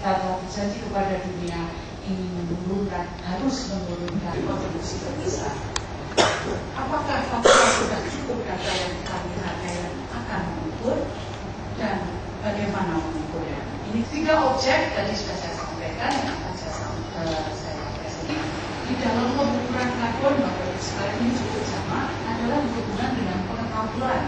kita telah berjanji kepada dunia ingin harus menurunkan produksi terbesar. Apakah sudah cukup data yang kami yang akan mengukur dan bagaimana mengukurnya? Ini 3 objek tadi sudah saya sampaikan yang akan saya presentasikan. Di dalam pengukuran karbon Bapak Ibu sekalian ini cukup sama adalah berhubungan dengan pengetahuan.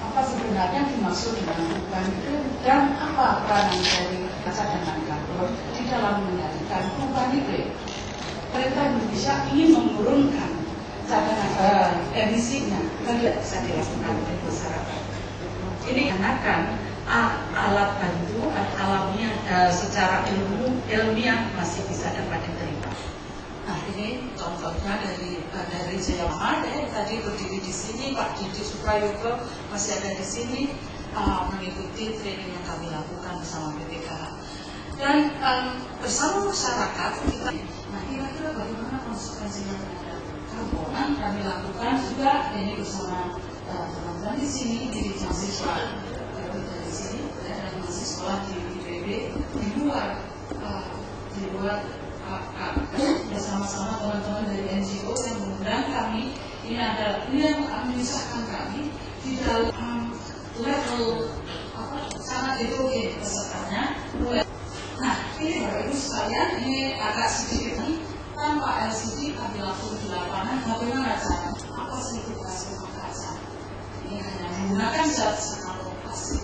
Apa sebenarnya dimaksud dengan perubahan itu dan apa peranan dari cadangan karbon di dalam mengendalikan perubahan iklim. Pemerintah Indonesia ingin menurunkan cadangan emisinya, tidak bisa dilakukan oleh masyarakat. Ini karena alat bantu alamnya secara ilmiah masih bisa dapat diterima. Nah, ini contohnya dari Jayama ya, tadi berdiri di sini, Pak Didi Suprayogo masih ada di sini mengikuti training yang kami lakukan bersama BPKH. Dan bersama masyarakat kita, nah kira-kira bagaimana konsekuensinya terhadap karbon kami lakukan juga ini bersama teman-teman di sini, di mahasiswa dari sini dan masih sekolah di IPB di luar bersama-sama teman-teman dari NGO yang mengundang kami. Ini adalah yang memisahkan kami di dalam level sangat heterogen pesertanya. Nah, ini Bapak Ibu sekalian, ini agak sedikit nih tanpa LCD kami langsung di lapangan. Bagaimana cara? Apa sih tugas rumah kaca? Ini hanya menggunakan zat-zat plastik.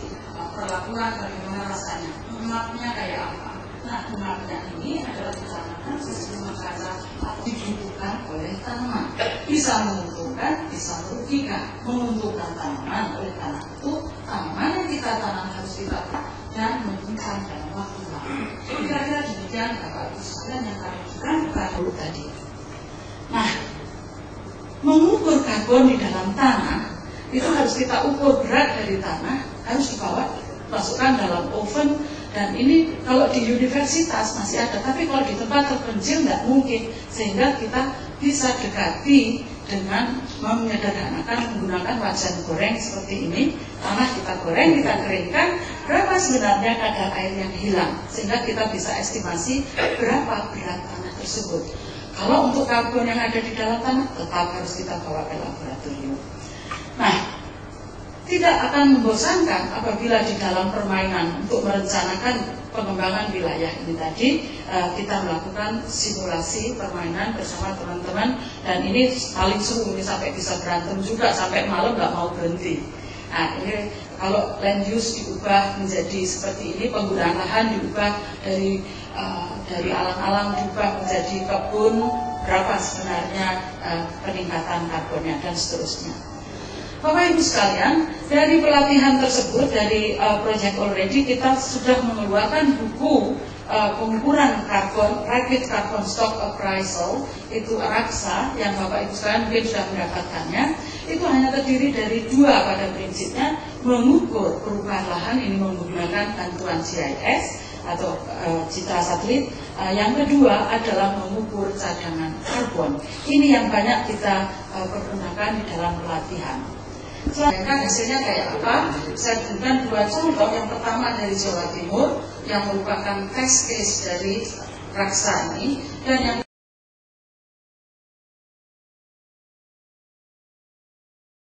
Perlakuan bagaimana rasanya? Mapnya kayak apa? Nah, mapnya ini adalah dicanakan sesuai kaca atau dibutuhkan oleh tanaman. Bisa menguntungkan, bisa merugikan. Menguntungkan tanaman, oleh karena itu tanaman yang kita tanam harus dipakai dan menunjukkan dalam waktu lama. Kira-kira demikian Bapak Ibu sekalian yang kami lakukan baru tadi. Nah, mengukur karbon di dalam tanah itu harus kita ukur berat dari tanah, harus dibawa masukkan dalam oven. Dan ini kalau di universitas masih ada, tapi kalau di tempat terpencil nggak mungkin, sehingga kita bisa dekati dengan menyederhanakan menggunakan wajan goreng seperti ini. Tanah kita goreng, kita keringkan, berapa sebenarnya kadar air yang hilang, sehingga kita bisa estimasi berapa berat tanah tersebut. Kalau untuk karbon yang ada di dalam tanah, tetap harus kita bawa ke laboratorium. Nah, tidak akan membosankan apabila di dalam permainan untuk merencanakan pengembangan wilayah ini tadi kita melakukan simulasi permainan bersama teman-teman, dan ini paling seru, ini sampai bisa berantem juga sampai malam nggak mau berhenti. Nah, ini kalau land use diubah menjadi seperti ini, penggunaan lahan diubah dari alang-alang diubah menjadi kebun, berapa sebenarnya peningkatan karbonnya dan seterusnya. Bapak Ibu sekalian, dari pelatihan tersebut, dari Project Already, kita sudah mengeluarkan buku pengukuran karbon, Rapid Carbon Stock Appraisal, itu RACSA, yang Bapak Ibu sekalian mungkin sudah mendapatkannya. Itu hanya terdiri dari 2 pada prinsipnya, mengukur perubahan lahan, ini menggunakan bantuan GIS atau citra satelit. Yang kedua adalah mengukur cadangan karbon. Ini yang banyak kita pergunakan di dalam pelatihan. Selanjutnya hasilnya kayak apa? Saya berikan 2 contoh. Yang pertama dari Jawa Timur yang merupakan test case dari RACSA ini, dan yang